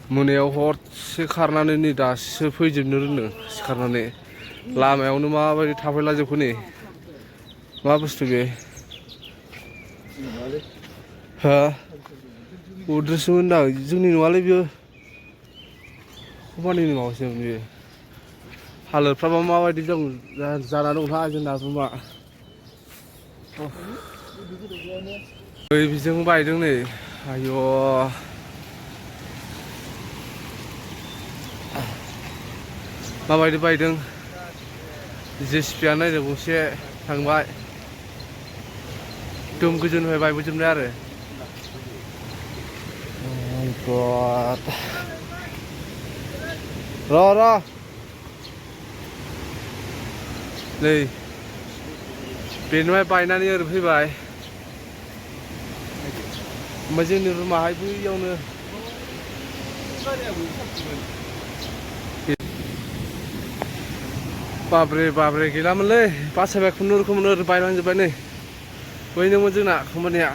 मोनायाव हरसे खारनानै नै दासो फैजोबनो रोंदों सिखारनानै लामायावनो माबायदि थाफैलाजोबखो नै मा बुस्थु बे हा उद्रेसमोन दां जोंनि नङालै बियो कम्पानिनि माबासो बियो हालोदफ्राबा माबायदि जाना दंथाय जोंना रुमा ओइ बिजों बायदों नै आय' माबायदि बायदों जेसिपिया नायदों गंसे थांबाय दुम गोजौनिफ्राय बायबोजोबनाय आरो र' नै बेनिफ्राय बायनानै ओरै फैबाय ओमफ्राय जोंनि रुमाहाय बैयावनो बाब्रे गैलामोनलै बासायबाय खुनुरुखुम ओरै बायलांजोब्बाय नै बैनोमोन जोंना कम्पानिया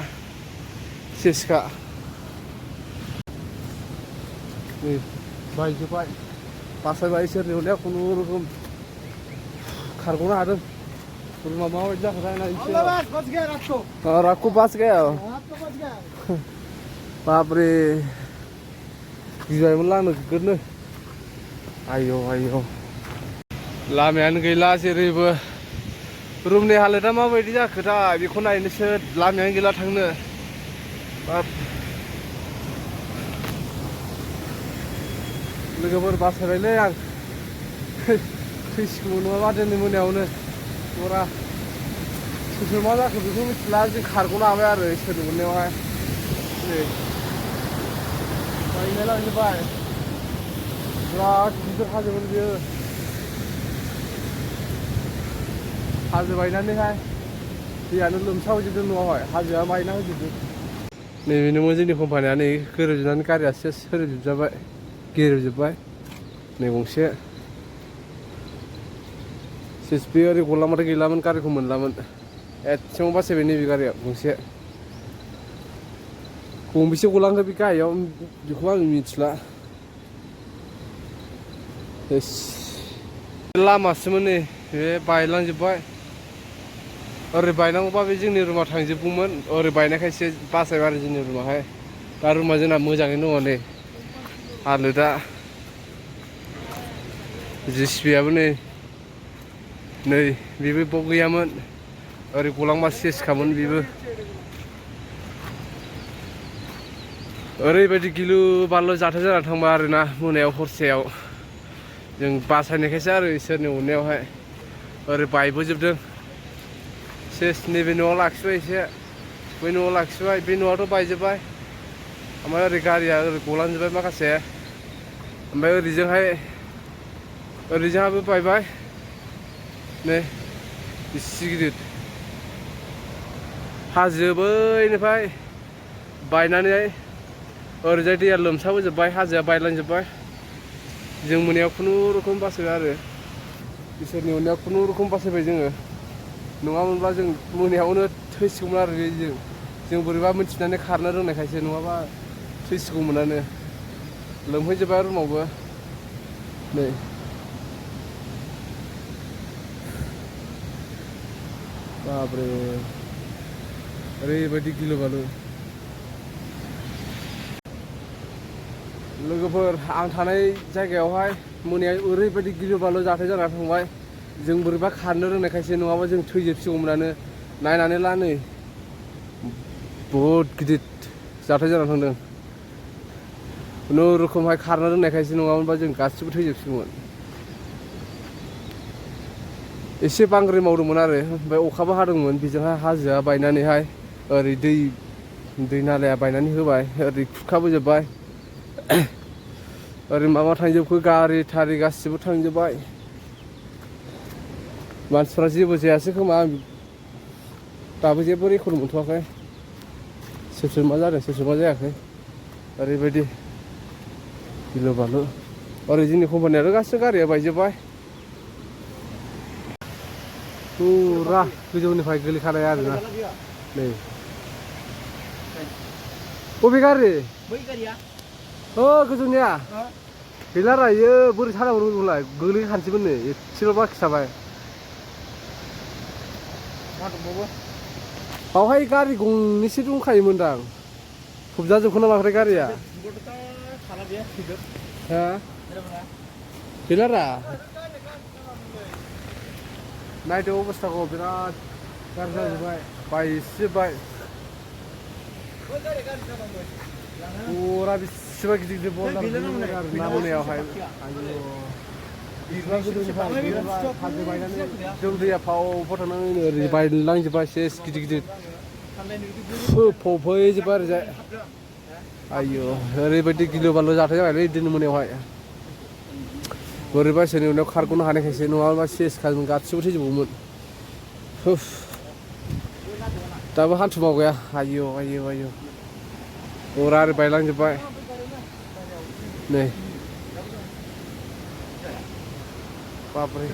सेसखा नै बायजोब्बाय बासायबाय इसोरनि अननायाव खुनुरुखुम खारग'नो हादों रुमा माबायदि जाखोथाय नायनोसै रागखौ बास गया बाब्रे गिबायमोन लांनो गोगोमनो आय' लामायानो गैला जेरैबो रुमनि हालोदा माबायदि जाखोथाय बेखौ नायनोसो लामायानो गैला थांनो बाब लोगोफोर बासायबायलै आं थैसिगौमोन नङाबा दिनै मोनायावनो बरा सोर मा जाखो बेखौ मिथिला जों खारग'नो हाबाय आरो इसोरनि अननायावहाय नै बायनाय लांजोब्बाय बिराद गिदिर हाजोमोन बियो हाजो बायनानैहाय दैयानो लोमसावजोबदों न'आवहाय हाजोआ बायना होजोबदों नैबेनोमोन जोंनि कम्पानिया नै गोरोबजोबनानै गारिया सेस होरोबजोबजाबाय गेरेबजोब्बाय नै गंसे सेस बे ओरै गलांबाथाय गैलामोन गारिखौ मोनलामोन एसेबां बासायबाय नैबे गारिया गंसे गंबेसे गलांखो बे गाहायाव बेखौ आं मिथिला सेस लामासोमोन नै बे बायलांजोब्बाय ओरै बायनांगौबा बे जोंनि रुमाव थांजोबगौमोन ओरै बायनायखायसो बासायबाय आरो जोंनि रुमाहाय दा रुमा जोंना मोजाङैनो दङ नै हालोदा जेसिपियाबो नै बेबो बाव गैयामोन ओरै गलांबा सेसखामोन बेबो ओरैबायदि गिलु बालु जाथाय जानानै थांबाय आरोना मोनायाव हरसेयाव जों बासायनायखायसो आरो इसोरनि अननायावहाय ओरै बायबोजोबदों सेस नैबे न'आव लाखिबाय एसे बै न'आव लाखिबाय बे न'आथ' बायजोब्बाय ओमफ्राय ओरै गारिया ओरै गलांजोब्बाय माखासे ओमफ्राय ओरैजोंहाबो बायबाय नै इसे गिदिर हाजो बैनिफ्राय बायनानै ओरैजाय दैया लोमसावजोब्बाय हाजोआ बायलांजोब्बाय जों मोनायाव खुनुरुखुम बासायबाय आरो इसोरनि अननायाव खुनुरुखुम बासायबाय जोङो नङामोनब्ला जों मोनायावनो थैसिगौमोन आरो जों बोरैबा मिथिनानै खारनो रोंनायखायसो नङाबा थैसिगौमोनानो लोमहैजोब्बाय रुमावबो नै बाब्रे ओरैबायदि गिलु बालु लोगोफोर आं थानाय जायगायावहाय मोनायाव ओरैबायदि गिलु बालु जाथाय जानानै थांबाय जों बोरैबा खारनो रोंनायखायसो नङाबा जों थैजोबसिगौमोनानो नायनानै ला नै बहुद गिदिर जाथाय जानानै थांदों खुनुरुखुमहाय खारनो रोंनायखायसो नङामोनबा जों गासिबो थैजोबसिगौमोन एसे बांग्रि मावदोंमोन आरो ओमफ्राय अखाबो हादोंमोन बेजोंहाय हाजोआ बायनानैहाय ओरै दै नालाया बायनानै होबाय ओरै खुरखाबोजोब्बाय ओरै माबा थांजोबखो गारि थारि गासिबो थांजोब्बाय मानसिफ्रा जेबो जायासै खोमा आं दाबो जेबो रेकर्ड मोनथ'वाखै सोर मा जादों सोर मा जायाखै ओरैबायदि गिलु बालु ओरै जोंनि कम्पानियाथ' गासिबो गारिया बायजोब्बाय फुरा गोजौनिफ्राय गोलैखानाय आरोना नै बबे गारि बै गारिया गोजौनिया गैला रायो बोरै सानांगौ होनलाय गोलैखानोसैमोन नै एसेल' बाखि थाबाय बावहाय गारि गंनैसो दंखायोमोनदां फबजाजोबखो ना माखो गारिया हा गैला रा नायदो अबस्थाखौ बिराद गाज्रि जाजोब्बाय बायसिजोब्बाय अरा बेसेबा गिदिर गिदिर बल जाजोब्बाय आरो ना मोनायावहाय बिसिबा गोदोनिफ्राय हाजो बायनानै जों दैया फाव थांनानै ओरै बायलांजोब्बाय सेस गिदिर गिदिर फबहैजोब्बाय ओरैजाय आयौ ओरैबायदि गिलु बालु जाथाय जाबायलै दिनै मोनायावहाय बोरैबा सोरनि उनाव खारग'नो हानायखायसो नङाबा सेस खाजों गासिबो थैजोबगौमोन दाबो हान्थुआव गैया आयौ आयौ आयौ अरा ओरै बायलांजोब्बाय नै बाब्रे